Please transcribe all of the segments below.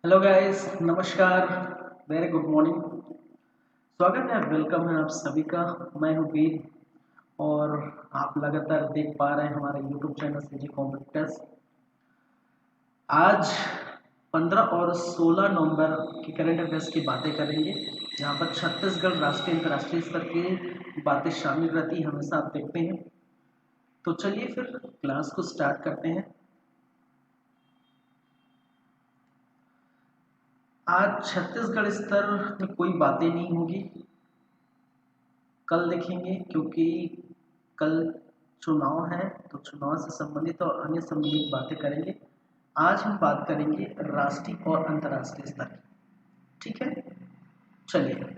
Hello guys, नमस्कार। Very good morning. स्वागत है, वेलकम है आप सभी का। मैं हूँ वीर और आप लगातार देख पा रहे हैं हमारे यूट्यूब चैनल सीजी कॉम्पिटिटर्स। आज 15 और 16 नवंबर की करंट अफेयर्स की बातें करेंगे, जहाँ पर छत्तीसगढ़ राष्ट्रीय अंतर्राष्ट्रीय स्तर की बातें शामिल रहती हैं, हमेशा आप देखते हैं। तो चलिए फिर क्लास को स्टार्ट करते हैं। आज छत्तीसगढ़ स्तर में कोई बातें नहीं होगी, कल देखेंगे, क्योंकि कल चुनाव है तो चुनाव से संबंधित और अन्य संबंधित बातें करेंगे। आज हम बात करेंगे राष्ट्रीय और अंतर्राष्ट्रीय स्तर की। ठीक है, चलिए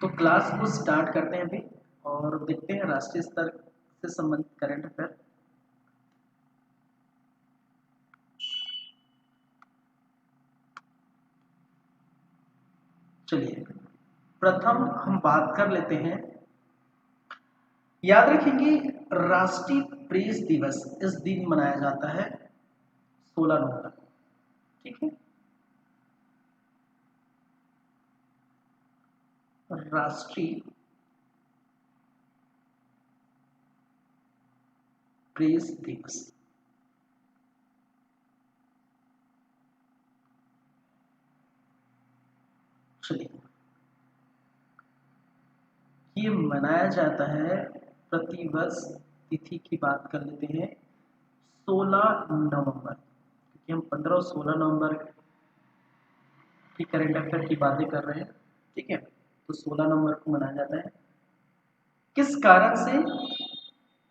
तो क्लास को स्टार्ट करते हैं अभी और देखते हैं राष्ट्रीय स्तर से संबंधित करंट अफेयर। चलिए प्रथम हम बात कर लेते हैं। याद रखेंगे, राष्ट्रीय प्रेस दिवस इस दिन मनाया जाता है 16 नवंबर। ठीक है, राष्ट्रीय प्रेस दिवस। चलिए, ये मनाया जाता है प्रतिवर्ष। तिथि की बात कर लेते हैं 16 नवंबर, क्योंकि हम 15 और 16 नवंबर की करंट अफेयर की बातें कर रहे हैं। ठीक है, तो 16 नवंबर को मनाया जाता है। किस कारण से?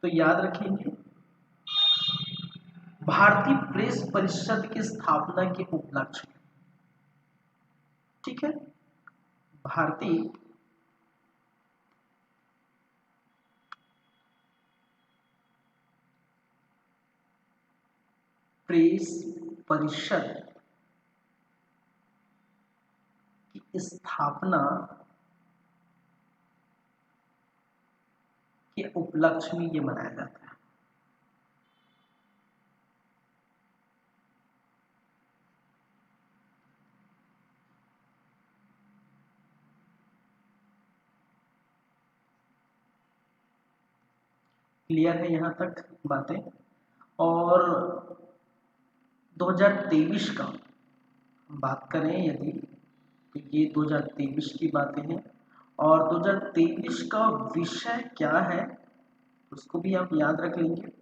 तो याद रखेंगे, भारतीय प्रेस परिषद की स्थापना के उपलक्ष्य में। ठीक है, भारतीय प्रेस परिषद की स्थापना के उपलक्ष्य में ये मनाया जाता है। क्लियर है यहाँ तक बातें? और 2023 का बात करें यदि, तो ये 2023 की बातें हैं। और 2023 का विषय क्या है उसको भी आप याद रख लेंगे।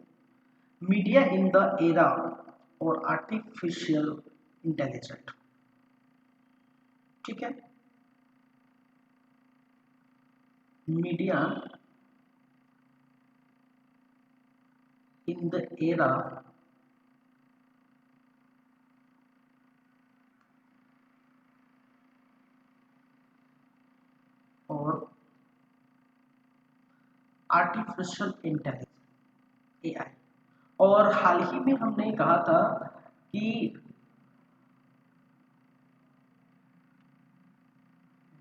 मीडिया इन द एरा और आर्टिफिशियल इंटेलिजेंट। ठीक है, मीडिया इन द एरा और आर्टिफिशियल इंटेलिजेंस, एआई। और हाल ही में हमने कहा था कि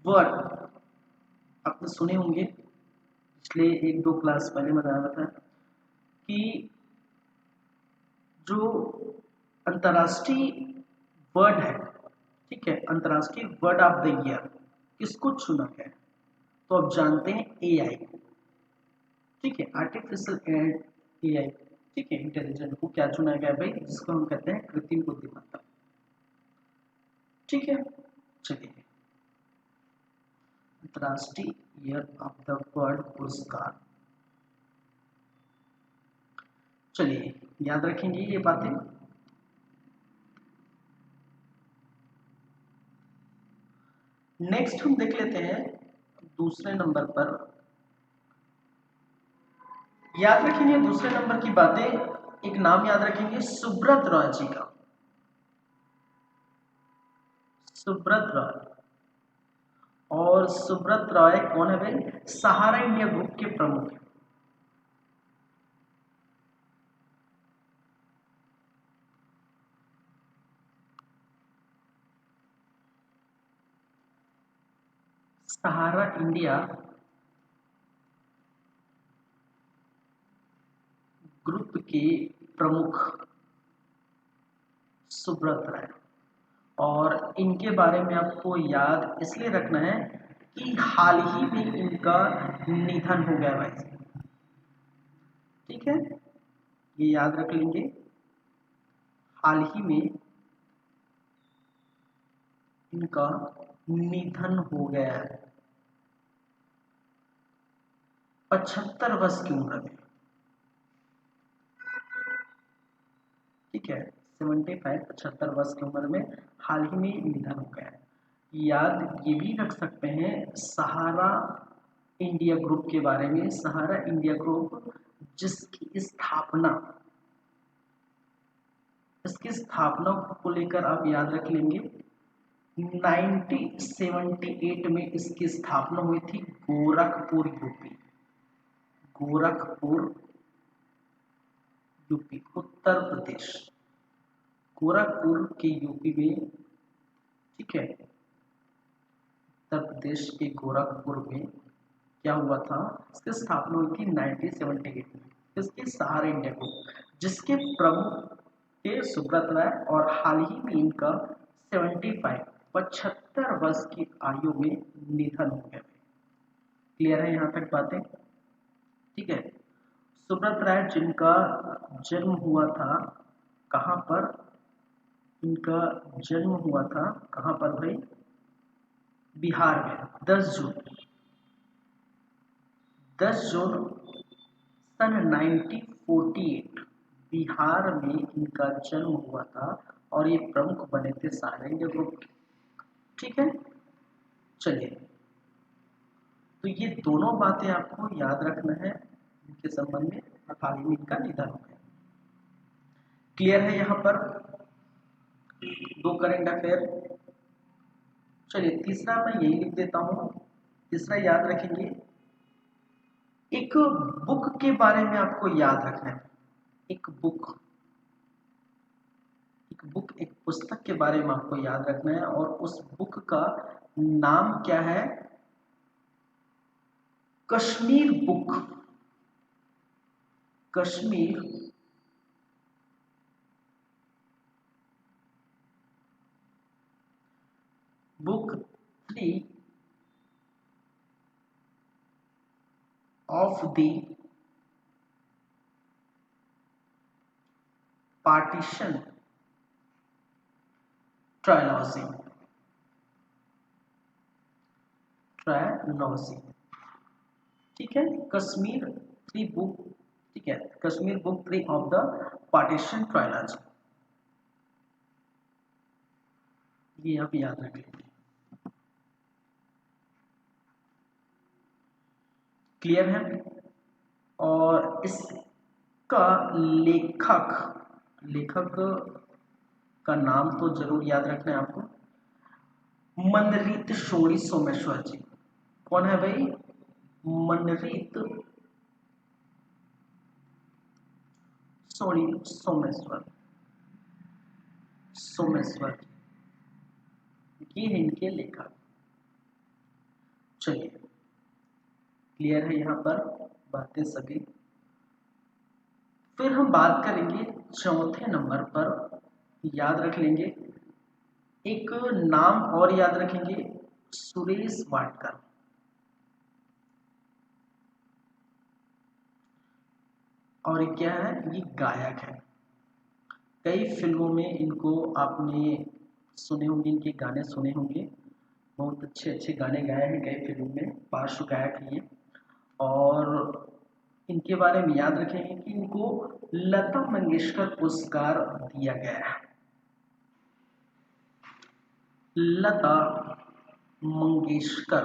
वर्ड आपने सुने होंगे, पिछले एक दो क्लास पहले बताया था कि जो अंतर्राष्ट्रीय वर्ड है, ठीक है, अंतर्राष्ट्रीय वर्ड ऑफ द ईयर किसको चुना गया? तो आप जानते हैं एआई को। ठीक है, आर्टिफिशियल एआई, ठीक है, इंटेलिजेंट को क्या चुना गया भाई? जिसको हम कहते हैं कृत्रिम बुद्धिमत्ता। ठीक है, चलिए, अंतर्राष्ट्रीय ईयर ऑफ द वर्ड पुरस्कार। चलिए याद रखेंगे ये बातें। नेक्स्ट हम देख लेते हैं दूसरे नंबर पर। याद रखेंगे दूसरे नंबर की बातें, एक नाम याद रखेंगे, सुब्रत रॉय जी का। सुब्रत रॉय। और सुब्रत रॉय कौन है भाई? सहारा इंडिया ग्रुप के प्रमुख हैं। सहारा इंडिया ग्रुप के प्रमुख सुब्रत राय। और इनके बारे में आपको याद इसलिए रखना है कि हाल ही में इनका निधन हो गया भाई। ठीक है, ये याद रख लेंगे, हाल ही में इनका निधन हो गया है 75 वर्ष की उम्र में। ठीक है, 75 वर्ष की उम्र में हाल ही में निधन हो गया है। याद ये भी रख सकते हैं सहारा इंडिया ग्रुप के बारे में। सहारा इंडिया ग्रुप जिसकी स्थापना, इसकी स्थापना को लेकर आप याद रख लेंगे 1978 में इसकी स्थापना हुई थी गोरखपुर यूपी। गोरखपुर यूपी उत्तर प्रदेश, गोरखपुर के यूपी में। ठीक है, उत्तर प्रदेश के गोरखपुर में क्या हुआ था, इसकी स्थापना हुई थी 1978 में। इसके सहारा इंडिया ग्रुप जिसके प्रमुख थे सुब्रत राय और हाल ही में इनका 75 वर्ष की आयु में निधन हो गया। क्लियर है यहाँ तक बातें? ठीक है, सुब्रत राय जिनका जन्म हुआ था कहाँ पर, इनका जन्म हुआ था कहाँ पर भाई, बिहार में 10 जून सन 1948 बिहार में इनका जन्म हुआ था और ये प्रमुख बने थे सहारा इंडिया ग्रुप के। ठीक है, चलिए, तो ये दोनों बातें आपको याद रखना है इनके संबंध में। हाल ही में इनका निधन हो गया। क्लियर है यहाँ पर दो करंट अफेयर। चलिए, तीसरा मैं यही लिख देता हूँ। तीसरा याद रखेंगे, एक बुक के बारे में आपको याद रखना है। एक एक पुस्तक के बारे में आपको याद रखना है और उस बुक का नाम क्या है, Kashmir book. Kashmir book 3 of the partition trilogy. ठीक है, कश्मीर 3 बुक। ठीक है, Kashmir book 3 of the partition trilogy, ये आप याद रख लीजिए। क्लियर है? और इसका लेखक का नाम तो जरूर याद रखना है आपको, मनरीत शोणी सोमेश्वर जी। कौन है भाई? मनरीत शोणी सोमेश्वर ये है इनके लेखक। चलिए, क्लियर है यहाँ पर बातें सभी। फिर हम बात करेंगे चौथे नंबर पर, याद रख लेंगे एक नाम और याद रखेंगे, सुरेश वाडकर। और ये क्या है? ये गायक है। कई फिल्मों में इनको आपने सुने होंगे, इनके गाने सुने होंगे। बहुत अच्छे अच्छे गाने गाए हैं कई फिल्मों में, पार्श्व गायक है ये। और इनके बारे में याद रखेंगे कि इनको लता मंगेशकर पुरस्कार दिया गया है। लता मंगेशकर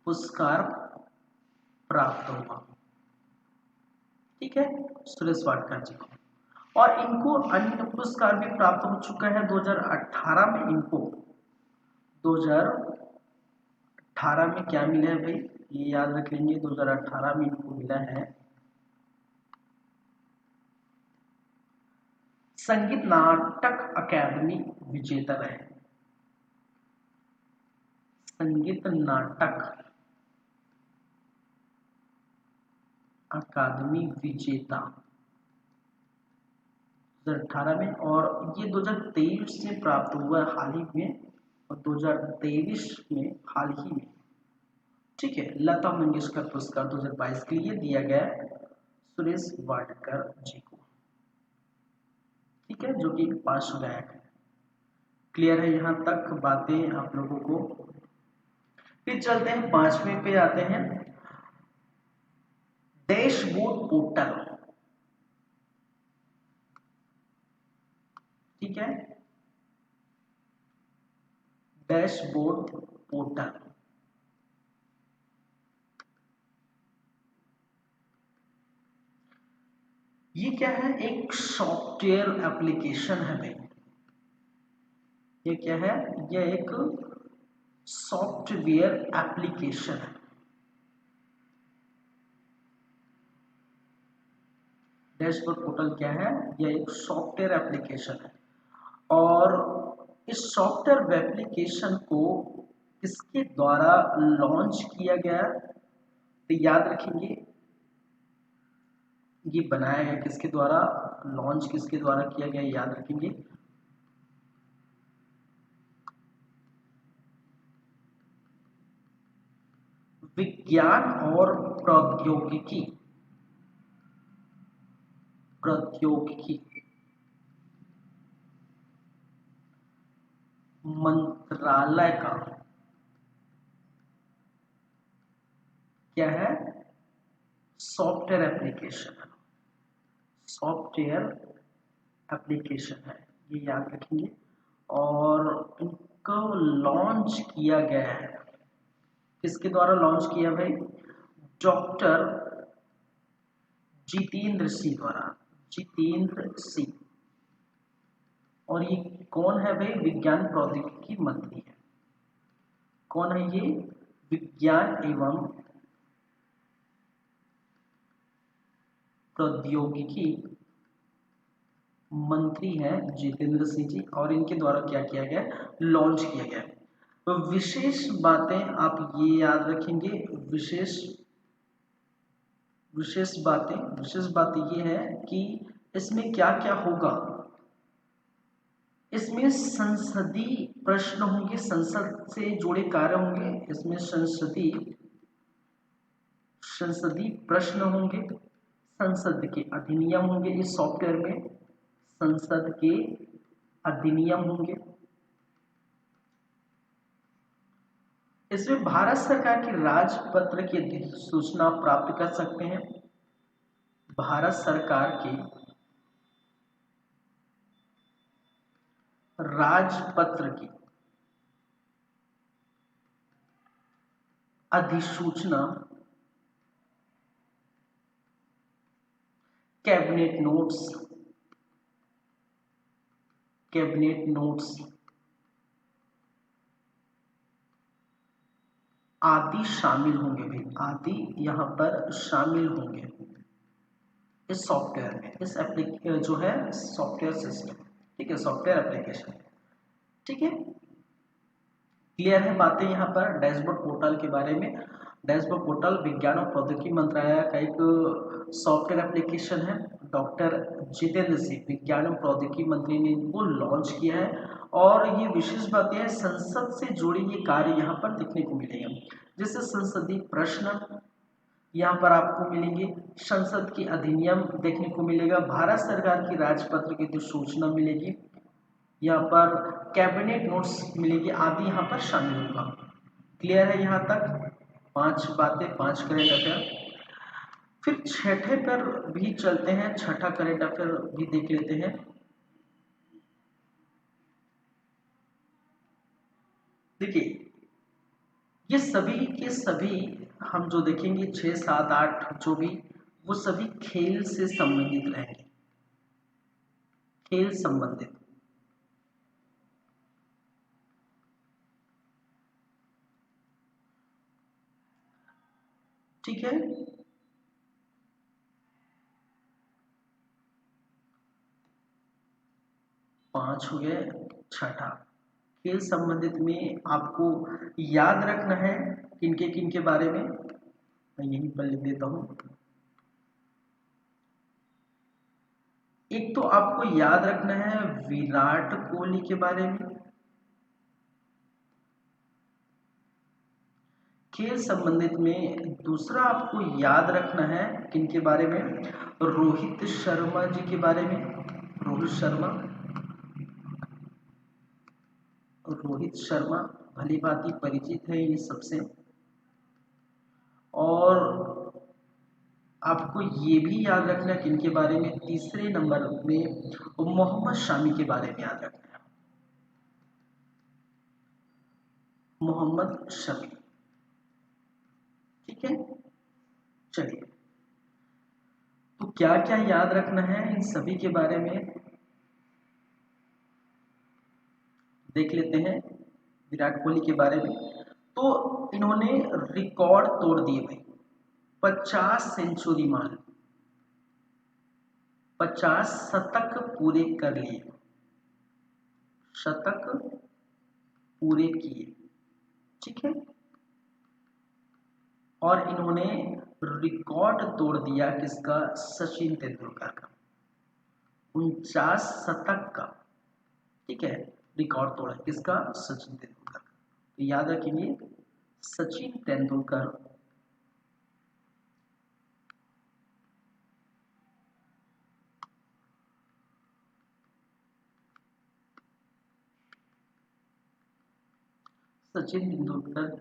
पुरस्कार प्राप्त हुआ। ठीक है, सुरेश वाडकर जी को। और इनको अन्य पुरस्कार भी प्राप्त हो चुका है 2018 में। इनको 2018 में क्या मिला है भाई, ये याद रख लेंगे। 2018 में इनको मिला है संगीत नाटक अकादमी विजेता रहे। संगीत नाटक अकादमी विजेता 2018 में, और ये 2023 से प्राप्त हुआ है हाल ही में, और 2023 में हाल ही में। ठीक है, लता मंगेशकर पुरस्कार 2022 के लिए दिया गया सुरेश वाडकर जी को। ठीक है, जो कि एक पार्श्व गायक है। क्लियर है यहाँ तक बातें आप लोगों को। फिर चलते हैं 5वें पे आते हैं, डैशबोर्ड पोर्टल। ठीक है, डैशबोर्ड पोर्टल। ये क्या है, एक सॉफ्टवेयर एप्लीकेशन है भाई। ये क्या है, ये एक सॉफ्टवेयर एप्लीकेशन है। डैशबोर्ड पोर्टल क्या है, यह एक सॉफ्टवेयर एप्लीकेशन है। और इस सॉफ्टवेयर एप्लीकेशन को किसके द्वारा लॉन्च किया गया, तो याद रखेंगे ये बनाया गया किसके द्वारा, लॉन्च किसके द्वारा किया गया, याद रखेंगे विज्ञान और प्रौद्योगिकी प्रौद्योगिकी मंत्रालय का क्या है, सॉफ्टवेयर एप्लीकेशन, सॉफ्टवेयर एप्लीकेशन है, ये याद रखेंगे। और इनको लॉन्च किया गया है, किसके द्वारा लॉन्च किया भाई, डॉक्टर जितेंद्र सिंह द्वारा, जितेंद्र सिंह। और ये कौन है भाई, विज्ञान प्रौद्योगिकी मंत्री है। कौन है ये, विज्ञान एवं प्रौद्योगिकी मंत्री है जितेंद्र सिंह जी, और इनके द्वारा क्या किया गया, लॉन्च किया गया। तो विशेष बातें आप ये याद रखेंगे, विशेष विशेष बातें ये है कि इसमें क्या क्या होगा। इसमें संसदीय प्रश्न होंगे, संसद से जुड़े कार्य होंगे, इसमें संसदीय प्रश्न होंगे, संसद के अधिनियम होंगे, इस सॉफ्टवेयर में संसद के अधिनियम होंगे। इसमें भारत सरकार की राजपत्र की अधिसूचना प्राप्त कर सकते हैं। भारत सरकार की राजपत्र की अधिसूचना कैबिनेट नोट्स आदि शामिल होंगे भाई, आदि यहाँ पर शामिल होंगे इस सॉफ्टवेयर में, इस एप्लीकेशन जो है सॉफ्टवेयर सिस्टम। ठीक है, सॉफ्टवेयर एप्लीकेशन। ठीक है, क्लियर है बातें यहाँ पर डैशबोर्ड पोर्टल के बारे में। डैशबोर्ड पोर्टल विज्ञान और प्रौद्योगिकी मंत्रालय का एक सॉफ्टवेयर एप्लीकेशन है। डॉक्टर जितेंद्र सिंह विज्ञान और प्रौद्योगिकी मंत्री ने इनको लॉन्च किया है। और ये विशेष बातें हैं, संसद से जुड़े ये कार्य यहाँ पर देखने को मिलेंगे, जैसे संसदीय प्रश्न यहाँ पर आपको मिलेंगे, संसद की अधिनियम देखने को मिलेगा, भारत सरकार की राजपत्र की जो सूचना मिलेगी, यहाँ पर कैबिनेट नोट्स मिलेगी, आदि यहाँ पर शामिल होगा। क्लियर है यहाँ तक, 5 बातें, 5 करेंट अफेयर। फिर छठे पर भी चलते हैं, छठा करेंट अफेयर भी देख लेते हैं। देखिए, ये सभी के सभी हम जो देखेंगे 6, 7, 8 जो भी, वो सभी खेल से संबंधित रहेंगे, खेल संबंधित। ठीक है, 5 हो गए। छठा, खेल संबंधित में आपको याद रखना है किनके किनके बारे में, मैं यहीं पर लिख देता हूं। एक एक तो आपको याद रखना है विराट कोहली के बारे में, खेल संबंधित में दूसरा आपको याद रखना है किनके बारे में, रोहित शर्मा जी के बारे में। रोहित शर्मा भली भांति परिचित है इन सबसे। और आपको ये भी याद रखना है किनके बारे में, तीसरे नंबर में मोहम्मद शामी के बारे में याद रखना है, मोहम्मद शमी। ठीक है, चलिए तो क्या क्या याद रखना है इन सभी के बारे में देख लेते हैं। विराट कोहली के बारे में तो इन्होंने रिकॉर्ड तोड़ दिए भाई, 50 सेंचुरी मान, 50 शतक पूरे कर लिए, शतक पूरे किए। ठीक है, और इन्होंने रिकॉर्ड तोड़ दिया किसका, सचिन तेंदुलकर का, 49 शतक का। ठीक है, रिकॉर्ड तोड़ा किसका, सचिन तेंदुलकर का। तो याद रखेंगे सचिन तेंदुलकर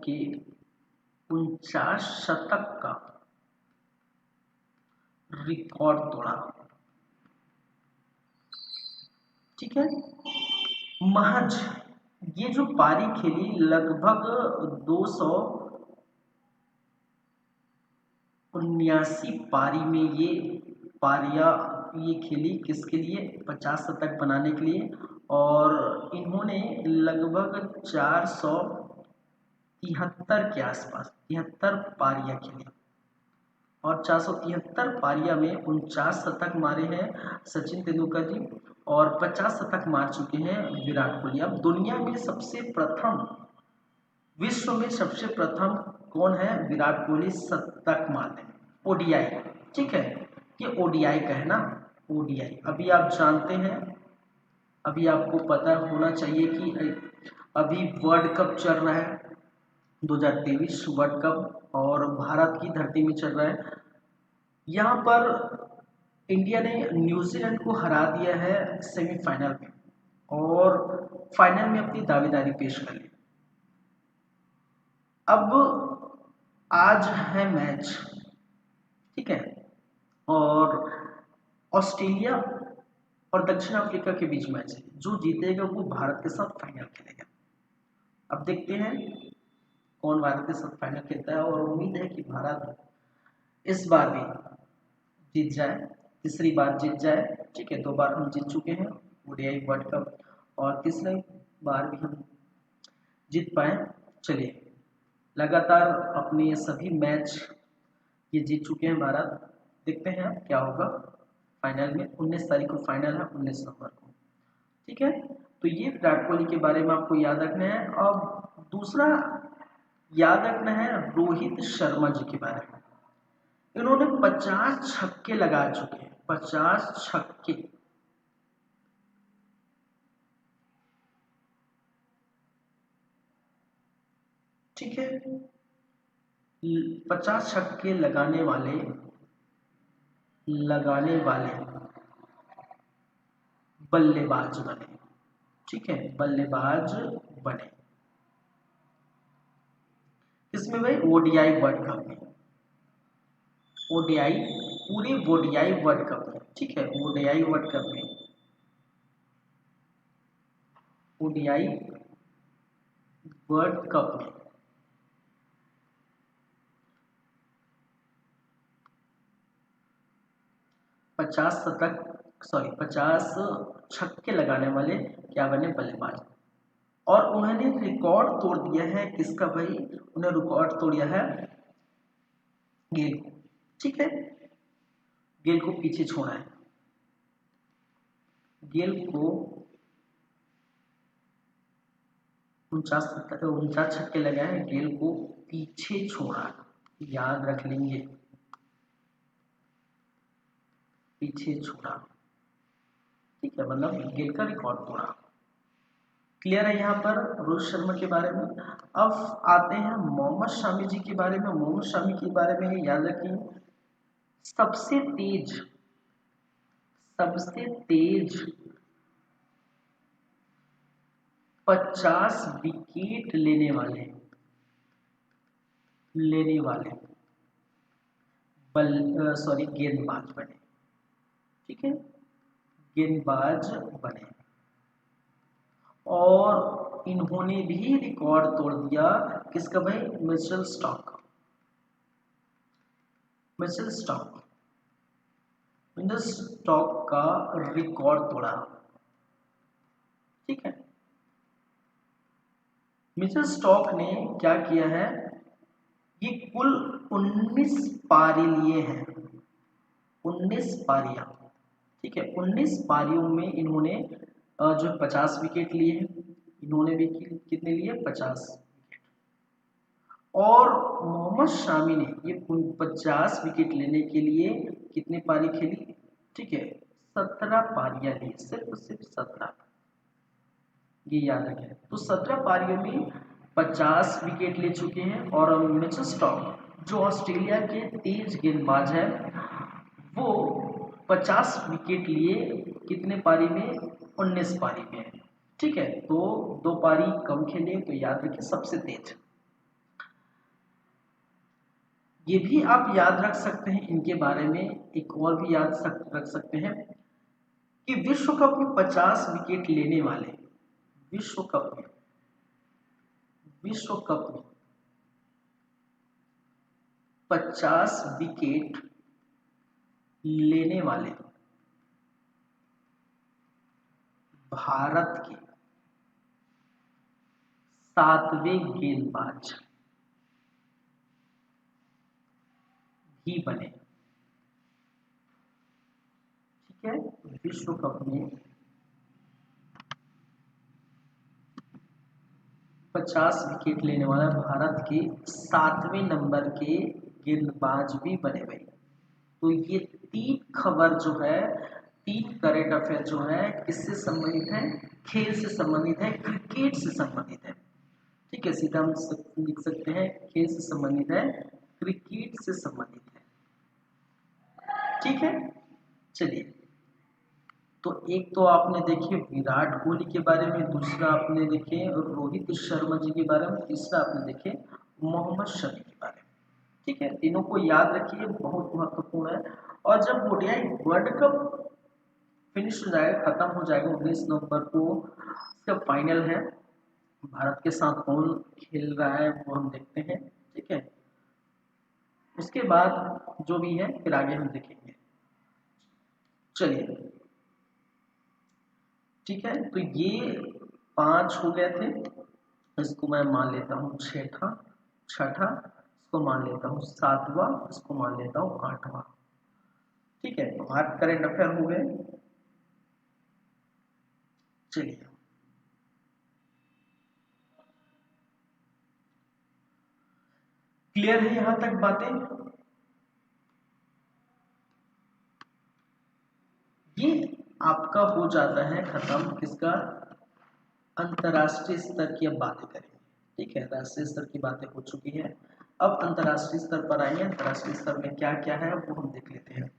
के 49 शतक का रिकॉर्ड तोड़ा। ठीक है, महज ये जो पारी खेली लगभग 279 पारी में ये खेली किसके लिए, 50 शतक बनाने के लिए। और इन्होंने लगभग 473 के आसपास 73 पारियां खेली, और 473 पारियां में 49 शतक मारे हैं सचिन तेंदुलकर जी, और 50 शतक मार चुके हैं विराट कोहली। अब दुनिया में सबसे प्रथम, विश्व में सबसे प्रथम कौन है, विराट कोहली शतक मारते हैं ओडीआई। ठीक है, ये ओडीआई का है ना, ओडीआई। अभी आप जानते हैं, अभी आपको पता होना चाहिए कि अभी वर्ल्ड कप चल रहा है, 2023 वर्ल्ड कप, और भारत की धरती में चल रहा है। यहाँ पर इंडिया ने न्यूजीलैंड को हरा दिया है सेमीफाइनल में, और फाइनल में अपनी दावेदारी पेश कर ली। अब आज है मैच, ठीक है, और ऑस्ट्रेलिया और दक्षिण अफ्रीका के बीच मैच है। जो जीतेगा वो भारत के साथ फाइनल खेलेगा। अब देखते हैं कौन भारत के साथ फाइनल खेलता है, और उम्मीद है कि भारत इस बार भी जीत जाए, तीसरी बार जीत जाए। ठीक है, 2 बार हम जीत चुके हैं ओडीआई वर्ल्ड कप, और तीसरी बार भी हम जीत पाए। चलिए, लगातार अपने सभी मैच ये जीत चुके हैं भारत। देखते हैं क्या होगा फाइनल में। 19 तारीख को फाइनल है, 19 नवंबर को। ठीक है, तो ये विराट कोहली के बारे में आपको याद रखना है। अब दूसरा याद रखना है रोहित शर्मा जी के बारे में। इन्होंने 50 छक्के लगा चुके हैं, 50 छक्के। ठीक है, 50 छक्के लगाने वाले बल्लेबाज बने। ठीक है, बल्लेबाज बने किसमें भाई, ओडीआई वर्ल्ड कप में, ओडीआई पूरे ओडीआई वर्ल्ड कप में। ठीक है, ओडीआई वर्ल्ड कप में, ओडीआई वर्ल्ड कप में 50 छक्के लगाने वाले क्या बने, बल्लेबाज। और उन्होंने रिकॉर्ड तोड़ दिया है किसका भाई, उन्हें रिकॉर्ड तोड़ा है गेल को। ठीक है, गेल को पीछे छोड़ा है, गेल को 49 छक्के लगाए हैं, गेल को पीछे छोड़ा। याद रख लेंगे, पीछे छोड़ा। ठीक है, मतलब गेल का रिकॉर्ड तोड़ा। क्लियर है यहाँ पर रोहित शर्मा के बारे में। अब आते हैं मोहम्मद शामी जी के बारे में। मोहम्मद शामी के बारे में याद रखिए, सबसे तेज 50 विकेट लेने वाले गेंदबाज बने। ठीक है, गेंदबाज बने और इन्होंने भी रिकॉर्ड तोड़ दिया। किसका भाई? मिचेल स्टार्क का रिकॉर्ड तोड़ा। ठीक है, मिचेल स्टार्क ने क्या किया है, ये कुल 19 पारी लिए हैं, 19 पारियां। ठीक है, 19 पारियों में इन्होंने जो 50 विकेट लिए हैं, इन्होंने भी कितने लिए? 50 विकेट। और मोहम्मद शामी ने ये 50 विकेट लेने के लिए कितने पारी खेली? ठीक है, 17 पारियां ली, सिर्फ 17, ये याद रखें। तो 17 पारियों में 50 विकेट ले चुके हैं। और मिचेल स्टार्क जो ऑस्ट्रेलिया के तेज गेंदबाज है, वो 50 विकेट लिए कितने पारी में? 19 पारी में। ठीक है, तो 2 पारी कम खेले, तो याद रखिए सबसे तेज। ये भी आप याद रख सकते हैं इनके बारे में, एक और भी याद रख सकते हैं कि विश्व कप में 50 विकेट लेने वाले, विश्व कप में 50 विकेट लेने वाले भारत के 7वें गेंदबाज भी बने। ठीक है, विश्व कप में 50 विकेट लेने वाला भारत के 7वें नंबर के गेंदबाज भी बने हुए। तो ये 3 खबर जो है, 3 करेंट अफेयर जो है, किससे संबंधित है? खेल से संबंधित है, क्रिकेट से संबंधित है। ठीक है, सीधा हम लिख सकते हैं खेल से संबंधित है, क्रिकेट से संबंधित है। ठीक है, चलिए, तो एक तो आपने देखे विराट कोहली के बारे में, दूसरा आपने देखे रोहित शर्मा जी के बारे में, तीसरा आपने देखे मोहम्मद शमी के बारे में। ठीक है, तीनों को याद रखिए, बहुत महत्वपूर्ण है। और जब ओडीआई वर्ल्ड कप फिनिश हो जाएगा, खत्म हो जाएगा 19 नवंबर को, इसका फाइनल है, भारत के साथ कौन खेल रहा है वो हम देखते हैं। ठीक है, उसके बाद जो भी है फिर आगे हम देखेंगे। चलिए, ठीक है, तो ये 5 हो गए थे, इसको मैं मान लेता हूँ छठा, इसको मान लेता हूँ 7वां, इसको मान लेता हूँ 8वां। ठीक है, तो 8 करेंट अफेयर हो गए। चलिए, क्लियर है यहां तक बातें? ये आपका हो जाता है खत्म, किसका? अंतर्राष्ट्रीय स्तर की अब बातें करेंगे। ठीक है, राष्ट्रीय स्तर की बातें हो चुकी है, अब अंतर्राष्ट्रीय स्तर पर आएंगे। अंतर्राष्ट्रीय स्तर में क्या क्या है वो हम देख लेते हैं।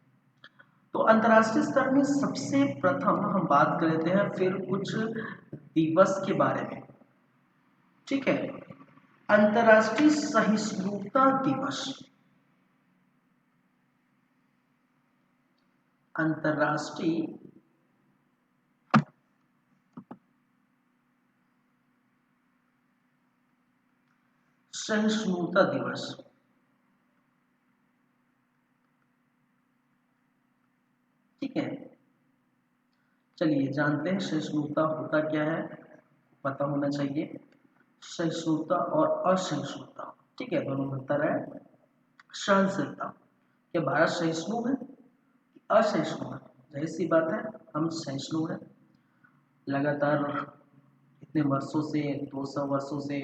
तो अंतर्राष्ट्रीय स्तर में सबसे प्रथम हम बात कर लेते हैं फिर कुछ दिवस के बारे में। ठीक है, अंतर्राष्ट्रीय सहिष्णुता दिवस, अंतर्राष्ट्रीय सहिष्णुता दिवस। ठीक है, चलिए जानते हैं सहिष्णुता होता क्या है, पता होना चाहिए। सहिष्णुता और असहिष्णुता, ठीक है, दोनों में अंतर है। सहनशीलता, क्या भारत सहिष्णु है, असहिष्णु है? जाहिर सी बात है, हम सहिष्णु हैं। लगातार इतने वर्षों से, 200 वर्षों से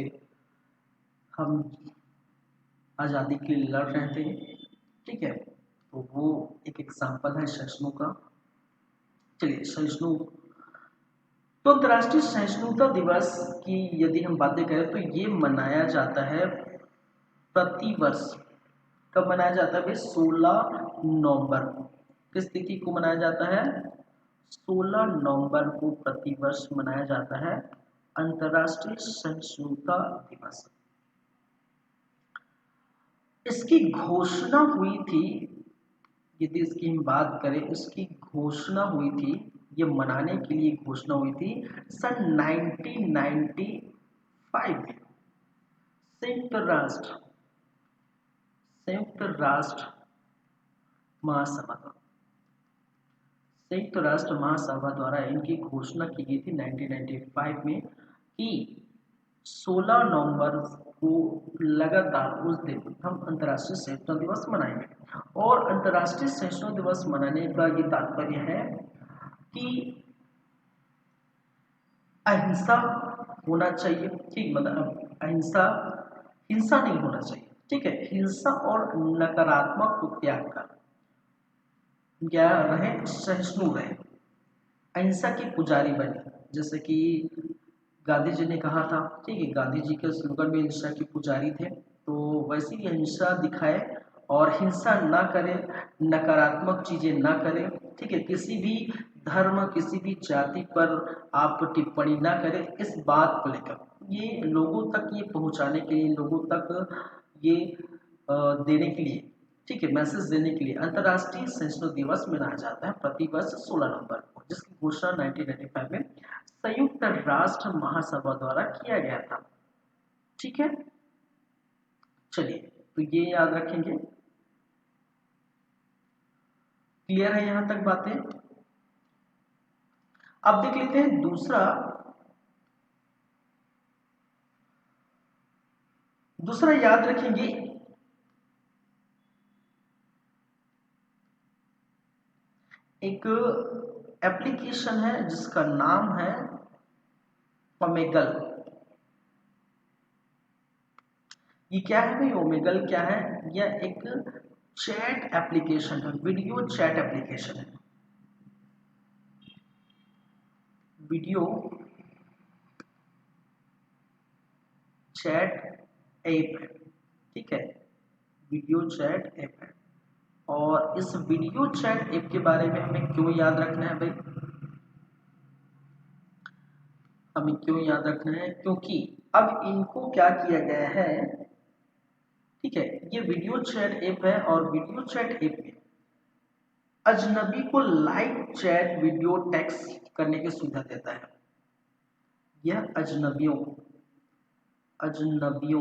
हम आज़ादी के लिए लड़ रहे थे। ठीक है, तो वो एक एग्जाम्पल है सहिष्णु का। चलिए सहिष्णु, तो अंतर्राष्ट्रीय सहिष्णुता दिवस की यदि हम बातें करें तो ये मनाया जाता है प्रतिवर्ष। कब मनाया जाता है भाई? 16 नवंबर को। किस तिथि को मनाया जाता है? 16 नवंबर को प्रतिवर्ष मनाया जाता है अंतर्राष्ट्रीय सहिष्णुता दिवस। इसकी घोषणा हुई थी, यदि इसकी हम बात करें, इसकी घोषणा हुई थी, ये मनाने के लिए घोषणा हुई थी सन 1995 में संयुक्त राष्ट्र महासभा संयुक्त राष्ट्र महासभा द्वारा इनकी घोषणा की गई थी 1995 में कि 16 नवंबर को लगातार उस दिन हम अंतर्राष्ट्रीय सहिष्णुता दिवस मनाएंगे। और अंतर्राष्ट्रीय सहिष्णुता दिवस मनाने का ये तात्पर्य है कि अहिंसा होना चाहिए, ठीक, मतलब अहिंसा, हिंसा नहीं होना चाहिए, ठीक है। हिंसा और नकारात्मक को त्याग कर क्या रहे? सहिष्णु रहे, अहिंसा के पुजारी बने। जैसे कि गांधी जी ने कहा था, ठीक है, गांधी जी के स्लोगन में अहिंसा के पुजारी थे, तो वैसे ही अहिंसा दिखाए और हिंसा ना करें, नकारात्मक चीजें ना करें, ठीक है। किसी भी धर्म, किसी भी जाति पर आप टिप्पणी ना करें, इस बात को लेकर ये लोगों तक ये पहुंचाने के लिए, लोगों तक ये देने के लिए, ठीक है, मैसेज देने के लिए अंतर्राष्ट्रीय सहिष्णुता दिवस मनाया जाता है प्रतिवर्ष 16 नवंबर को, जिसकी घोषणा 1995 में संयुक्त राष्ट्र महासभा द्वारा किया गया था, ठीक है। चलिए, तो ये याद रखेंगे। क्लियर है यहां तक बातें? अब देख लेते हैं दूसरा याद रखेंगे, एक एप्लीकेशन है जिसका नाम है ओमेगल। ये क्या है भाई? ओमेगल क्या है? यह एक चैट एप्लीकेशन है, वीडियो चैट एप्लीकेशन है, वीडियो चैट ऐप है, ठीक है, वीडियो चैट ऐप है। और इस वीडियो चैट ऐप के बारे में हमें क्यों याद रखना है भाई? हमें क्यों याद रखना है? क्योंकि अब इनको क्या किया गया है, ठीक है, ये वीडियो चैट ऐप है और वीडियो चैट ऐप में अजनबी को लाइव चैट वीडियो टेक्स्ट करने की सुविधा देता है। यह अजनबियों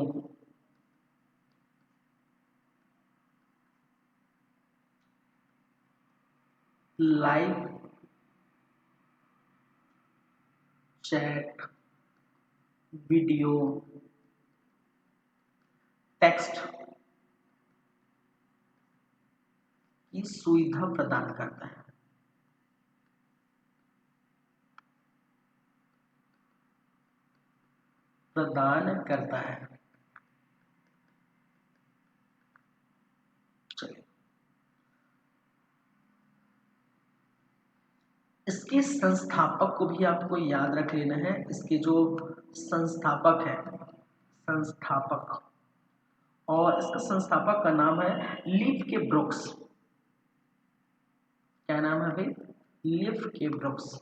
को लाइव चैट वीडियो टेक्स्ट की सुविधा प्रदान करता है। चलिए, इसके संस्थापक को भी आपको याद रख लेना है। इसके जो संस्थापक है, संस्थापक, और इसका संस्थापक का नाम है लिव के ब्रुक्स। क्या नाम है भाई? लिव के ब्रुक्स।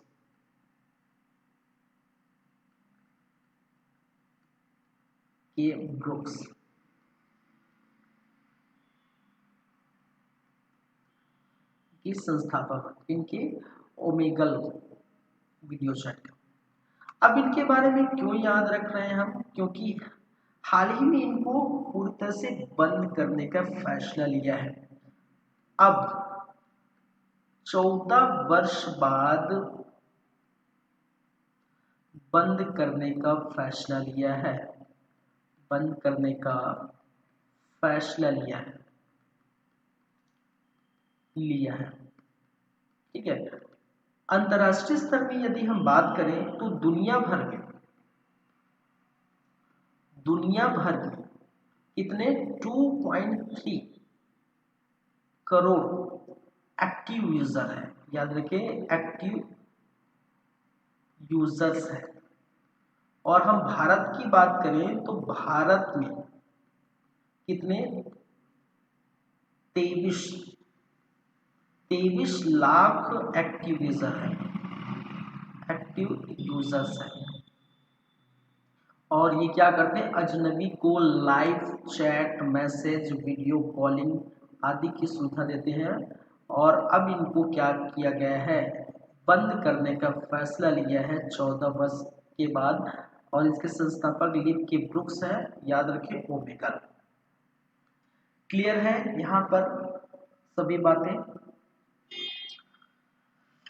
के ब्रुक्स की संस्थापक इनके ओमेगल वीडियो चैट। अब इनके बारे में क्यों याद रख रहे हैं हम? क्योंकि हाल ही में इनको पूरी तरह से बंद करने का फैसला लिया है। अब 14 वर्ष बाद बंद करने का फैसला लिया है, बंद करने का फैसला लिया है, ठीक है। अंतर्राष्ट्रीय स्तर में यदि हम बात करें तो दुनिया भर में कितने 2.3 करोड़ एक्टिव यूजर है, याद रखिए एक्टिव यूजर्स है। और हम भारत की बात करें तो भारत में कितने 23 लाख एक्टिव यूजर है, एक्टिव यूजर्स है। और ये क्या करते हैं, अजनबी को live chat, message, video calling आदि की सुविधा देते हैं। और अब इनको क्या किया गया है, बंद करने का फैसला लिया है 14 वर्ष के बाद। और इसके संस्थापक लिव के ब्रुक्स हैं, याद रखिए ओमेगल। क्लियर है यहाँ पर सभी बातें,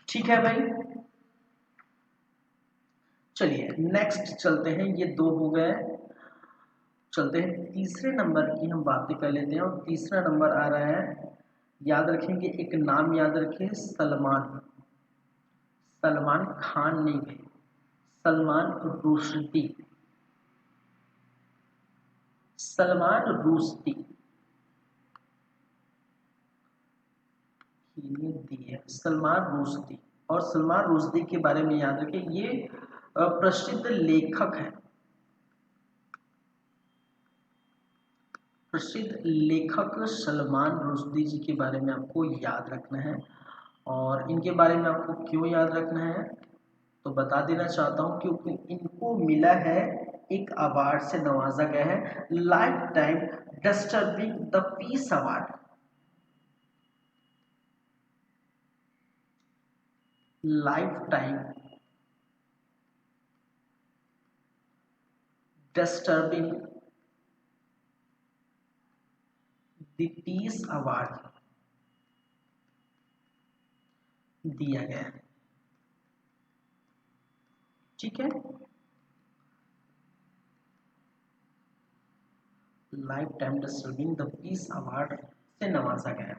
ठीक है भाई। चलिए नेक्स्ट चलते हैं, ये दो हो गए, चलते हैं तीसरे नंबर की हम बातें कर लेते हैं। और तीसरा नंबर आ रहा है, याद रखेंगे एक नाम याद रखें, सलमान, सलमान खान नहीं भाई, सलमान रुश्दी, सलमान रुश्दी दिए, सलमान रुश्दी। और सलमान रुश्दी के बारे में याद रखें, ये प्रसिद्ध लेखक है, प्रसिद्ध लेखक सलमान रुश्दी जी के बारे में आपको याद रखना है। और इनके बारे में आपको क्यों याद रखना है तो बता देना चाहता हूं, क्योंकि इनको मिला है एक अवार्ड से नवाजा गया है, life time disturbing the peace award, life time disturbing the peace award दिया गया है, ठीक है। Life time disturbing the peace award से नवाजा गया।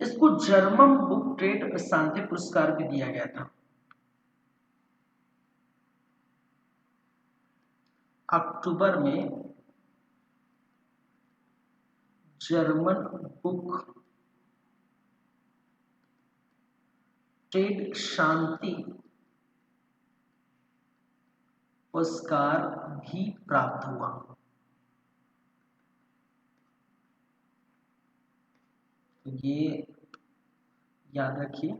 इसको जर्मन बुक ट्रेड शांति पुरस्कार भी दिया गया था। अक्टूबर में जर्मन बुक ट्रेड शांति पुरस्कार भी प्राप्त हुआ। तो ये याद रखिए,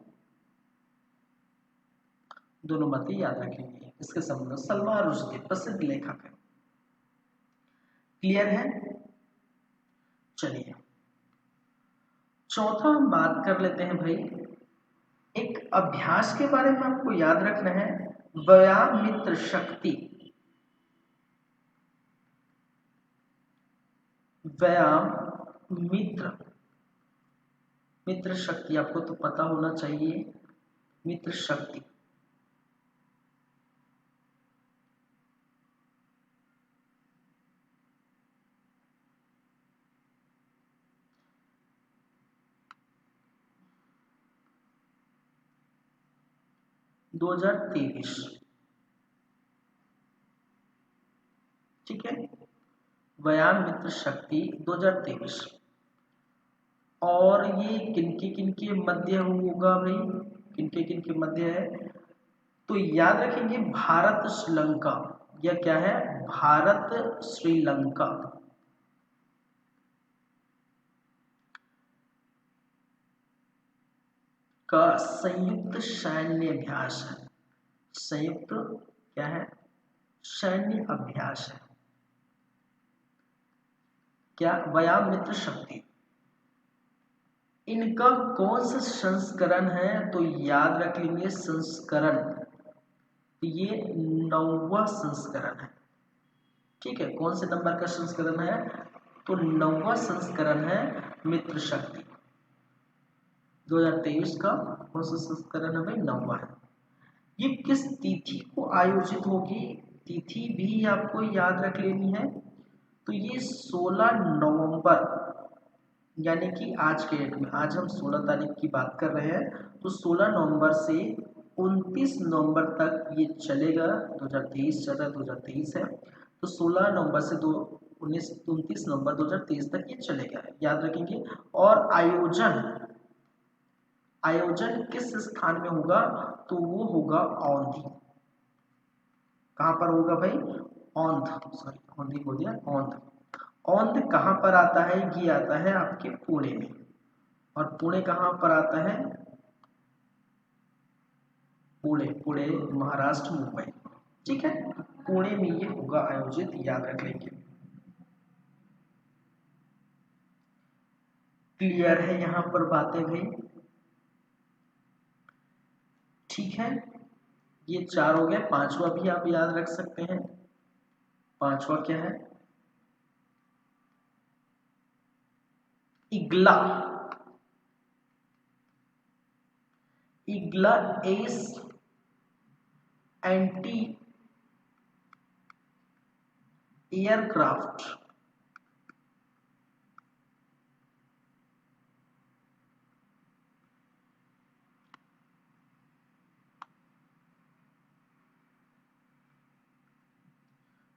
दोनों बातें याद रखेंगे इसके संबंध। सलमान रुश्दी प्रसिद्ध लेखक है, क्लियर है। चलिए चौथा हम बात कर लेते हैं भाई, एक अभ्यास के बारे में आपको याद रखना है, व्यायाम मित्र शक्ति, व्यायाम मित्र, मित्र शक्ति आपको तो पता होना चाहिए, मित्र शक्ति। दो हजार 23, ठीक है, व्यायाम मित्र शक्ति 2023। और ये किनके मध्य होगा भाई, किनके मध्य है तो याद रखेंगे भारत श्रीलंका, या क्या है, भारत श्रीलंका का संयुक्त सैन्य अभ्यास है, संयुक्त क्या है, सैन्य अभ्यास है, क्या, व्यायाम मित्र शक्ति। इनका कौन सा संस्करण है तो याद रख लेंगे संस्करण, ये 9वां संस्करण है, ठीक है। कौन से नंबर का संस्करण है तो 9वां संस्करण है मित्र शक्ति, 2023 का कौन सा संस्करण है भाई, 9वां है। ये किस तिथि को आयोजित होगी, तिथि भी आपको याद रख लेनी है। तो ये 16 नवंबर, यानी कि आज के डेट में, आज हम 16 तारीख की बात कर रहे हैं, तो 16 नवंबर से 29 नवंबर तक ये चलेगा। 2023 चल रहा है, 2023 है, तो 16 नवंबर से 29 नवंबर 2023 तक ये चलेगा, याद रखेंगे। और आयोजन आयोजन किस स्थान में होगा? तो वो होगा औंधी। कहाँ पर होगा भाई? औंध, सॉरी औंधी बोल दिया, औंध। औंध कहाँ पर आता है? ये आता है आपके पुणे में। और पुणे कहाँ पर आता है? पुणे, पुणे महाराष्ट्र, मुंबई। ठीक है, पुणे में ये होगा आयोजित, याद रख लेंगे। क्लियर है यहाँ पर बातें भाई? ठीक है, ये 4 हो गए। 5वां भी आप याद रख सकते हैं। 5वां क्या है? Igla. Igla S anti aircraft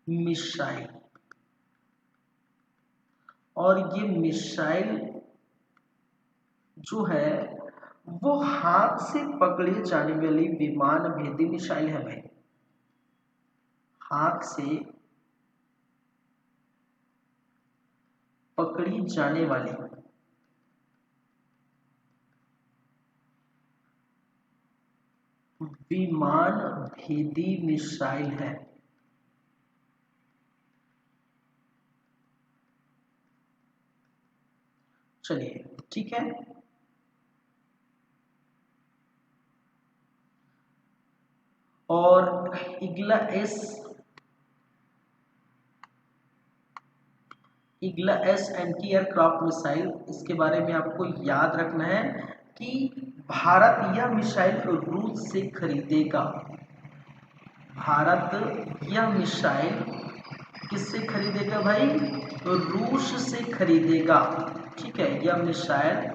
missile. और ये मिसाइल जो है वो हाथ से पकड़े जाने वाली विमान भेदी मिसाइल है भाई। हाथ से पकड़ी जाने वाली विमान भेदी मिसाइल है। चलिए ठीक है। और Igla S anti aircraft missile, इसके बारे में आपको याद रखना है कि भारत यह मिसाइल रूस से खरीदेगा। भारत यह मिसाइल किससे खरीदेगा भाई? रूस से खरीदेगा। ठीक है, यह मिसाइल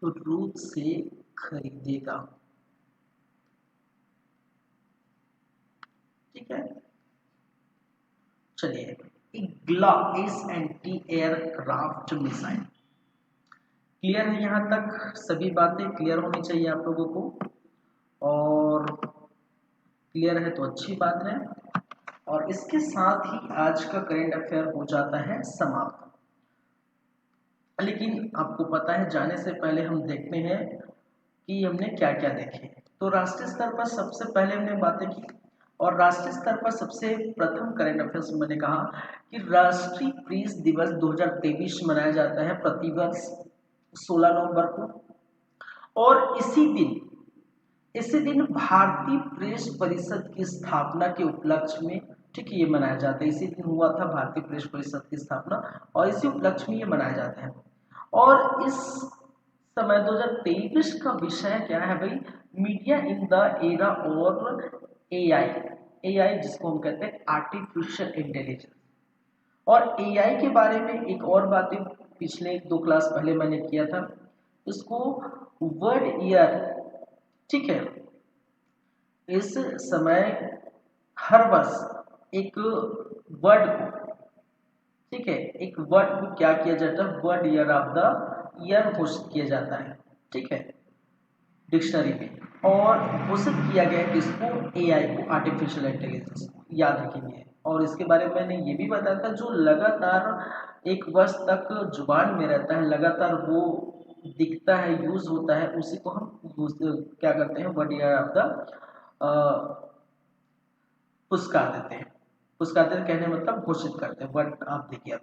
रूस से खरीदेगा। ठीक है, चलिए। Igla S anti aircraft missile clear है? यहाँ तक सभी बातें क्लियर होनी चाहिए आप लोगों को। और क्लियर है तो अच्छी बात है। और इसके साथ ही आज का करंट अफेयर हो जाता है समाप्त। लेकिन आपको पता है, जाने से पहले हम देखते हैं कि हमने क्या क्या देखे। तो राष्ट्रीय स्तर पर सबसे पहले हमने बातें की। और राष्ट्रीय स्तर पर सबसे प्रथम करंट अफेयर्स मैंने कहा कि राष्ट्रीय प्रेस दिवस 2023 मनाया जाता है प्रतिवर्ष 16 नवंबर को। और इसी दिन भारतीय प्रेस परिषद की स्थापना के उपलक्ष्य में, ठीक है, ये मनाया जाता है। इसी दिन हुआ था भारतीय प्रेस परिषद की स्थापना और इसी उपलक्ष्य में ये मनाया जाता है। और इस समय 2023 का विषय क्या है भाई? मीडिया इन द एरा और एआई जिसको हम कहते हैं आर्टिफिशियल इंटेलिजेंस। और एआई के बारे में एक और बातें पिछले 2 क्लास पहले मैंने किया था, इसको वर्ड ईयर, ठीक है, इस समय हर वर्ष एक वर्ड को, ठीक है, एक वर्ड को क्या किया जाता है? Word year of the year घोषित किया जाता है, ठीक है, डिक्शनरी में। और घोषित किया गया कि इसको एआई को, आर्टिफिशियल इंटेलिजेंस, याद रखेंगे। और इसके बारे में मैंने ये भी बताया था, जो लगातार 1 वर्ष तक जुबान में रहता है, लगातार वो दिखता है, यूज होता है, उसी को हम यूज क्या करते हैं? वर्ड ईयर ऑफ द पुरस्कार देते हैं। पुरस्कार देते कहने मतलब घोषित करते हैं, वर्ड आप देखिए।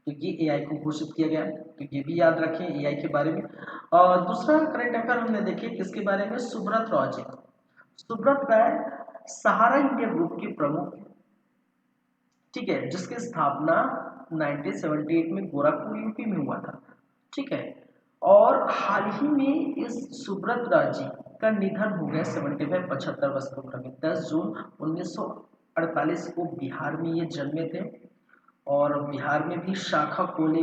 तो ये एआई को घोषित किया गया, तो ये भी याद रखें एआई के बारे में। और दूसरा करंट अफेयर हमने देखे किसके बारे में? सुब्रत राय जी। सुब्रत राय सहारा इंडिया ग्रुप के प्रमुख, ठीक है, जिसकी स्थापना 1978 में गोरखपुर यूपी में हुआ था, ठीक है। और हाल ही में इस सुब्रत राय जी का निधन हो गया 75 वर्ष की उम्र में। 10 जून 1948 को बिहार में ये जन्मे थे। और बिहार में भी शाखा खोले,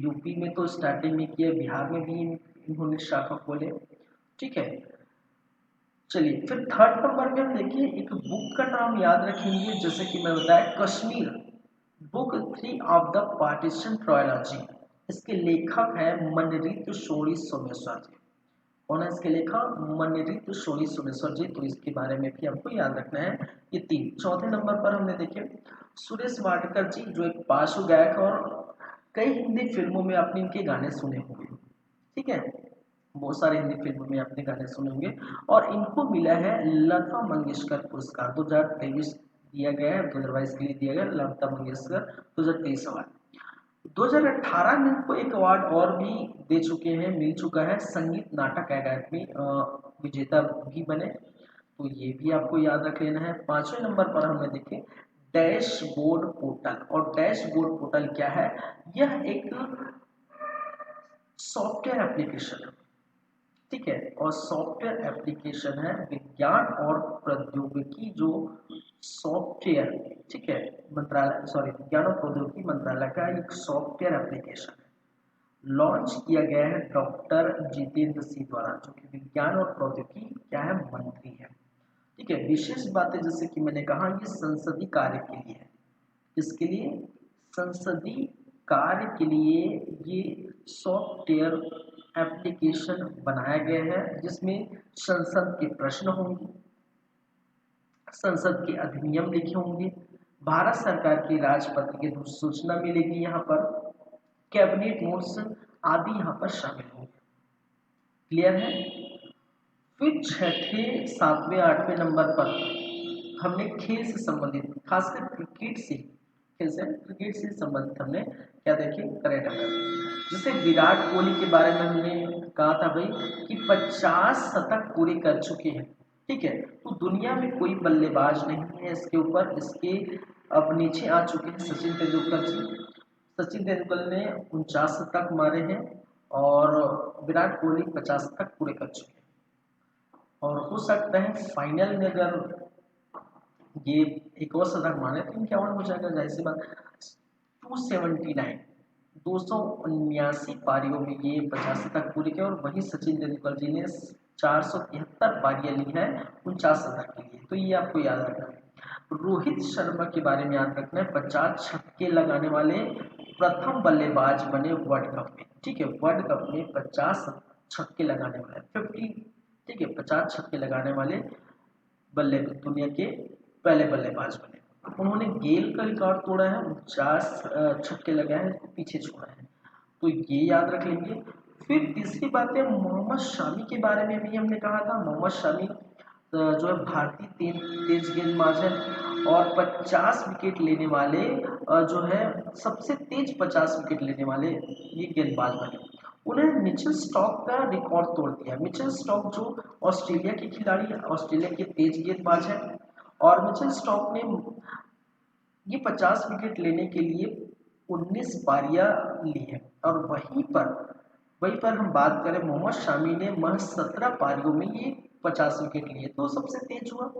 यूपी में तो स्टार्टिंग में किया, बिहार में भी इन्होंने शाखा खोले, ठीक है। चलिए फिर थर्ड नंबर पे हम देखिए एक बुक का नाम याद रखेंगे, जैसे कि मैं बताया Kashmir, book 3 of the partition trilogy. इसके लेखक है मनरीत शोरी सोमेश्वर जी। कौन है इसके लेखक? मनरीत शोरी सोमेश्वर जी। तो इसके बारे में भी आपको याद रखना है। ये तीन। चौथे नंबर पर हमने देखे सुरेश वाडकर जी, जो एक पार्श्व गायक और कई हिंदी फिल्मों में आपने इनके गाने सुने होंगे। ठीक है, बहुत सारे हिंदी फिल्मों में आपने गाने सुने होंगे। और इनको मिला है लता मंगेशकर पुरस्कार 2023 दिया गया है, 2022 के लिए दिया गया लता मंगेशकर 2023 अवार्ड। 2018 में इनको एक अवार्ड और भी दे चुके हैं, मिल चुका है, संगीत नाटक अकादमी विजेता भी बने। तो ये भी आपको याद रख लेना है। पांचवें नंबर पर हमने देखे डैशबोर्ड पोर्टल। और डैशबोर्ड पोर्टल क्या है? यह एक सॉफ्टवेयर एप्लीकेशन है। ठीक है, और सॉफ्टवेयर एप्लीकेशन है विज्ञान और प्रौद्योगिकी जो सॉफ्टवेयर, ठीक है, मंत्रालय, सॉरी, विज्ञान और प्रौद्योगिकी मंत्रालय का एक सॉफ्टवेयर एप्लीकेशन है। लॉन्च किया गया है डॉक्टर जितेंद्र सिंह द्वारा, जो कि विज्ञान और प्रौद्योगिकी क्या है, मंत्री है। ठीक है, विशेष बातें जैसे कि मैंने कहा ये संसदीय कार्य के लिए है। इसके लिए संसदीय कार्य के लिए ये सॉफ्टवेयर एप्लीकेशन बनाया गया है, जिसमें संसद के प्रश्न होंगे, संसद के अधिनियम लिखे होंगे, भारत सरकार के राष्ट्रपति की सूचना मिलेगी, यहाँ पर कैबिनेट नोट्स आदि यहाँ पर शामिल होंगे। क्लियर है? फिर छठे, सातवें, आठवें नंबर पर हमने खेल से संबंधित, खासकर क्रिकेट से, खेल से क्रिकेट से संबंधित हमने क्या देखे, करेंट अफेयर। जैसे विराट कोहली के बारे में हमने कहा था भाई कि 50 शतक पूरे कर चुके हैं। ठीक है, तो दुनिया में कोई बल्लेबाज नहीं है इसके ऊपर, इसके अब नीचे आ चुके हैं सचिन तेंदुलकर जी। सचिन तेंदुलकर ने 49 शतक मारे हैं और विराट कोहली 50 शतक पूरे कर चुके हैं। और हो सकता है फाइनल में अगर ये एक और शतक मारे तो क्या हो जाएगा, जाहिर सी बात 279, 279 पारियों में ये 50 शतक पूरे किए। और वही सचिन तेंदुलकर जी ने 473 पारियां ली है 49 शतक के लिए। तो ये आपको याद रखना है। रोहित शर्मा के बारे में याद रखना है, 50 छक्के लगाने वाले प्रथम बल्लेबाज बने वर्ल्ड कप में। ठीक है, वर्ल्ड कप में 50 छक्के लगाने वाले 50, ठीक है, 50 छक्के लगाने वाले बल्ले दुनिया के पहले बल्लेबाज बने। उन्होंने गेल का रिकॉर्ड तोड़ा है, 49 छक्के लगाए हैं, इसको पीछे छोड़ा है। तो ये याद रख लेंगे। फिर तीसरी बात है मोहम्मद शामी के बारे में भी हमने कहा था। मोहम्मद शामी जो है भारतीय तेज गेंदबाज है और 50 विकेट लेने वाले जो है सबसे तेज 50 विकेट लेने वाले ये गेंदबाज बने। उन्होंने मिचेल स्टॉक का रिकॉर्ड तोड़ दिया। मिचेल स्टॉक जो ऑस्ट्रेलिया के खिलाड़ी है, ऑस्ट्रेलिया के तेज गेंदबाज है, और मिचेल स्टॉक ने ये 50 विकेट लेने के लिए 19 पारियां ली है। और वहीं पर हम बात करें मोहम्मद शामी ने महज 17 पारियों में ये 50 विकेट लिए, तो सबसे तेज हुआ।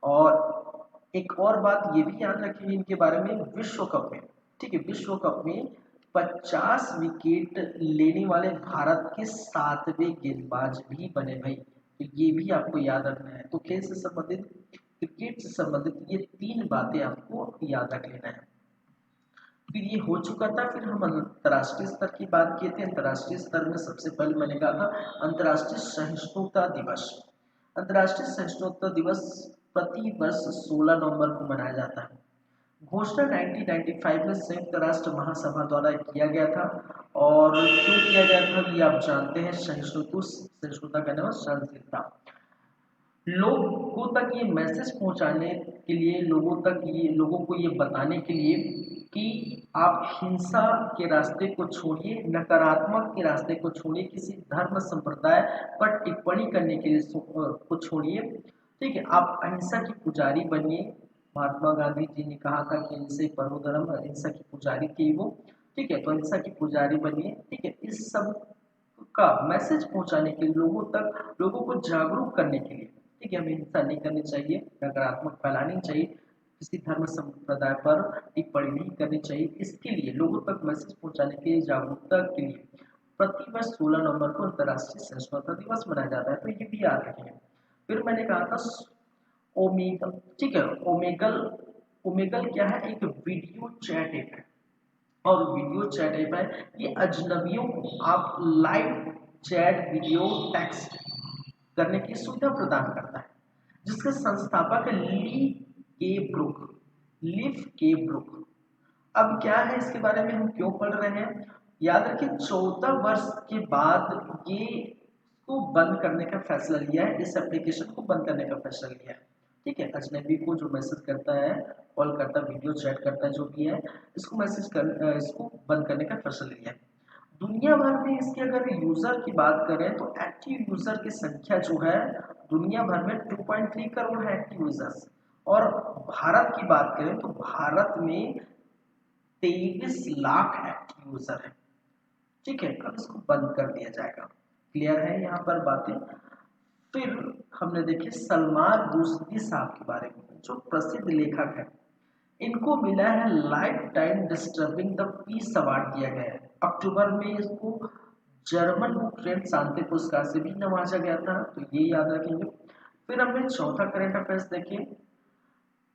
और एक और बात ये भी याद रखिए इनके बारे में, विश्व कप में, ठीक है, विश्व कप में 50 विकेट लेने वाले भारत के 7वें गेंदबाज भी बने भाई। तो ये भी आपको याद रखना है। तो खेल से संबंधित, क्रिकेट से संबंधित ये तीन बातें आपको याद रख लेना है। फिर ये हो चुका था। फिर हम अंतर्राष्ट्रीय स्तर की बात किए थे। अंतर्राष्ट्रीय स्तर में सबसे पहले मैंने कहा था अंतर्राष्ट्रीय सहिष्णुता दिवस। अंतर्राष्ट्रीय सहिष्णुता दिवस प्रति वर्ष 16 नवंबर को मनाया जाता है। घोषणा 1995 में संयुक्त राष्ट्र महासभा द्वारा किया गया था। और क्यों किया गया था ये आप जानते हैं, सहिष्णुता का नाम सहनशीलता। लोगों तक ये मैसेज पहुंचाने के लिए, लोगों को ये बताने के लिए कि आप हिंसा के रास्ते को छोड़िए, नकारात्मक के रास्ते को छोड़िए, किसी धर्म संप्रदाय पर टिप्पणी करने के लिए को छोड़िए। ठीक है, आप अहिंसा की पुजारी बनिए। महात्मा गांधी जी ने कहा था कि इनसे परमो धर्म, अहिंसा की पुजारी थी वो। ठीक है, तो अहिंसा की पुजारी बनिए। ठीक है, इस सब का मैसेज पहुंचाने के लिए, लोगों को जागरूक करने के लिए, ठीक है, हमें हिंसा नहीं करनी चाहिए, नकारात्मक फैलानी चाहिए, किसी धर्म संप्रदाय पर टिप्पणी नहीं करनी चाहिए। इसके लिए लोगों तक मैसेज पहुंचाने के लिए, जागरूकता के लिए प्रतिवर्ष 16 नवंबर को अंतर्राष्ट्रीय सहिष्णुता दिवस मनाया जाता है। तो ये भी याद रखेंगे। फिर मैंने कहा था ओमेगल, ठीक है। ओमेगल, ओमेगल क्या है, एक वीडियो चैट ऐप है। और वीडियो चैट ऐप है, ये अजनबियों को आप लाइव चैट वीडियो टेक्स्ट करने की सुविधा प्रदान करता है, जिसके संस्थापक ली के ब्रुक, लिव के ब्रुक। अब क्या है इसके बारे में हम क्यों पढ़ रहे हैं, याद रखिए 14 वर्ष के बाद ये को बंद करने का फैसला लिया है, इस एप्लीकेशन को बंद करने का फैसला लिया है, ठीक है। अजनबी को जो मैसेज करता है, कॉल करता है, वीडियो चैट करता है, जो भी है, इसको इसको बंद करने का फैसला लिया है। दुनिया भर में इसके अगर यूजर की बात करें तो एक्टिव यूजर की संख्या जो है दुनिया भर में 2.3 करोड़ है एक्टिव यूजर्स। और भारत की बात करें तो भारत में 23 लाख एक्टिव यूजर है, ठीक है। अब इसको बंद कर दिया जाएगा, क्लियर है यहाँ पर बातें। फिर हमने देखे सलमान रुश्दी साहब के बारे में, जो प्रसिद्ध लेखक है, इनको मिला है life time disturbing the peace award दिया गया है। अक्टूबर में इसको जर्मन बुक ट्रेंड शांति पुरस्कार से भी नवाजा गया था, तो ये याद रखेंगे। फिर हमने चौथा करंट अफेयर्स देखे,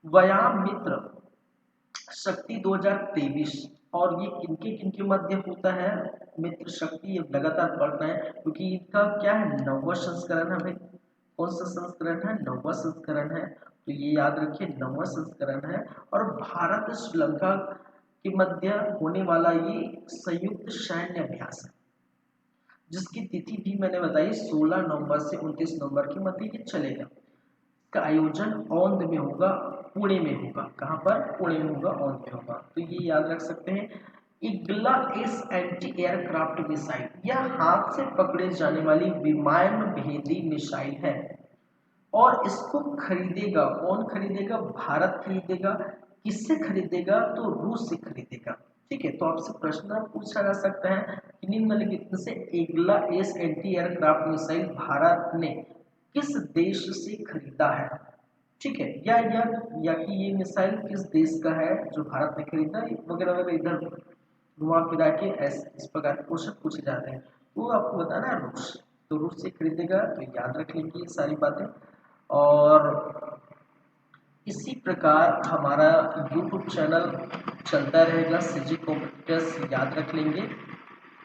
व्यायाम मित्र शक्ति 2023, और ये किनके किनके मध्य होता है, मित्र शक्ति, ये लगातार बढ़ रहा है क्योंकि इनका क्या है, 9वां संस्करण है भाई। कौन सा संस्करण है, 9वां संस्करण है, तो ये याद रखिए 9वां संस्करण है। और भारत श्रीलंका के मध्य होने वाला ये संयुक्त सैन्य अभ्यास है, जिसकी तिथि भी मैंने बताई 16 नवंबर से 29 नवंबर के मध्य ये चलेगा। का आयोजन औंध में होगा, पुणे में होगा, कहाँ पर, पुणे में होगा, औंध में होगा, तो ये याद रख सकते हैं। Igla S anti aircraft missile, यह हाथ से पकड़े जाने वाली विमान भेदी मिसाइल है, और इसको खरीदेगा कौन, खरीदेगा भारत खरीदेगा। किससे खरीदेगा, तो रूस से खरीदेगा, ठीक है। तो आपसे प्रश्न पूछा जा सकता है कि निम्नलिखित में से Igla S anti aircraft missile Bharat ने किस देश से खरीदा है, ठीक है। या कि ये मिसाइल किस देश का है जो भारत ने खरीदा, वगैरह वगैरह, इधर घुमा फिरा के इस प्रकार के क्वेश्चन पूछे जाते हैं। तो आपको बताना है रूस, तो रूस से खरीदेगा, तो याद रख लीजिए ये सारी बातें। और इसी प्रकार हमारा YouTube चैनल चलता रहेगा, सीजी कॉम्पिटिटर्स, याद रख लेंगे।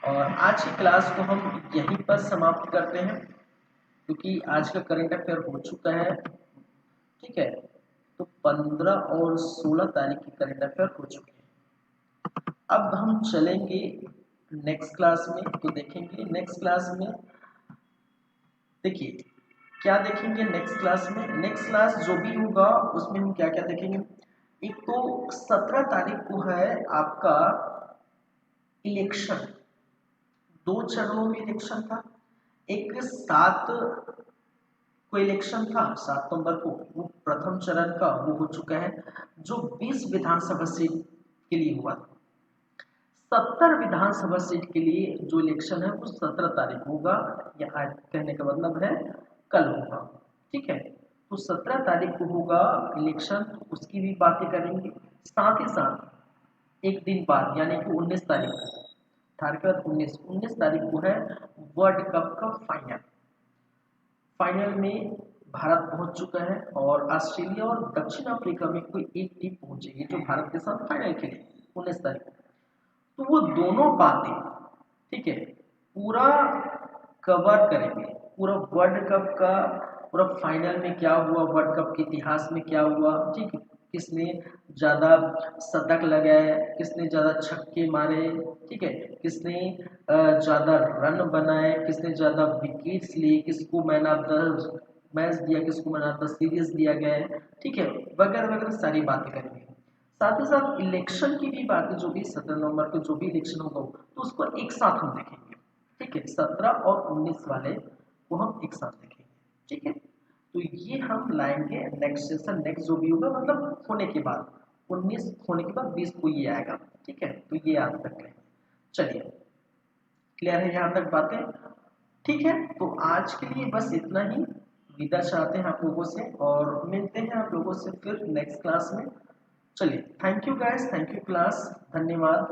और आज की क्लास को हम यहीं पर समाप्त करते हैं, क्योंकि आज का करंट अफेयर हो चुका है, ठीक है। तो 15 और 16 तारीख की करंट अफेयर हो चुके हैं। अब हम चलेंगे नेक्स्ट क्लास में, तो देखेंगे नेक्स्ट क्लास में, देखिए क्या देखेंगे नेक्स्ट क्लास में। नेक्स्ट क्लास जो भी होगा उसमें हम क्या क्या देखेंगे। एक तो 17 तारीख को है आपका इलेक्शन, 2 चरणों में इलेक्शन था। एक 7 को इलेक्शन था, 7 नवंबर को, वो प्रथम चरण का वो हो चुका है, जो 20 विधानसभा सीट के लिए हुआ था। 70 विधानसभा सीट के लिए जो इलेक्शन है वो 17 तारीख होगा, या आज कहने का मतलब है कल होगा, ठीक है। तो 17 तारीख को होगा इलेक्शन, उसकी भी बातें करेंगे। साथ ही साथ एक दिन बाद यानी कि 19 तारीख को, 19 तारीख को है वर्ल्ड कप का फाइनल। फाइनल में भारत पहुंच चुका है, और ऑस्ट्रेलिया और दक्षिण अफ्रीका में कोई एक टीम पहुंचेगी जो भारत के साथ फाइनल खेलेगी 19 तारीख को। तो वो दोनों बातें, ठीक है, पूरा कवर करेंगे, पूरा वर्ल्ड कप का, पूरा फाइनल में क्या हुआ, वर्ल्ड कप के इतिहास में क्या हुआ, ठीक है, किसने ज़्यादा शतक लगाए, किसने ज़्यादा छक्के मारे, ठीक है, किसने ज़्यादा रन बनाए, किसने ज़्यादा विकेट्स लिए, किसको मैन ऑफ द मैच दिया, किसको मैन ऑफ द सीरीज दिया गया है, ठीक है, वगैरह वगैरह सारी बातें करेंगे। साथ ही साथ इलेक्शन की भी बातें, जो भी 17 नवंबर को जो भी इलेक्शन होगा तो उसको एक साथ हम देखेंगे, ठीक है। 17 और 19 वाले को हम एक साथ देखेंगे, ठीक है। तो ये हम लाएंगे नेक्स्ट सेशन, नेक्स्ट जो भी होगा मतलब होने के बाद, 19 होने के बाद 20 को ये आएगा, ठीक है। तो ये याद रख लेंगे। चलिए, क्लियर है यहाँ तक बातें, ठीक है। तो आज के लिए बस इतना ही, विदा चाहते हैं आप लोगों से, और मिलते हैं आप लोगों से फिर नेक्स्ट क्लास में। चलिए, thank you guys, thank you class, धन्यवाद।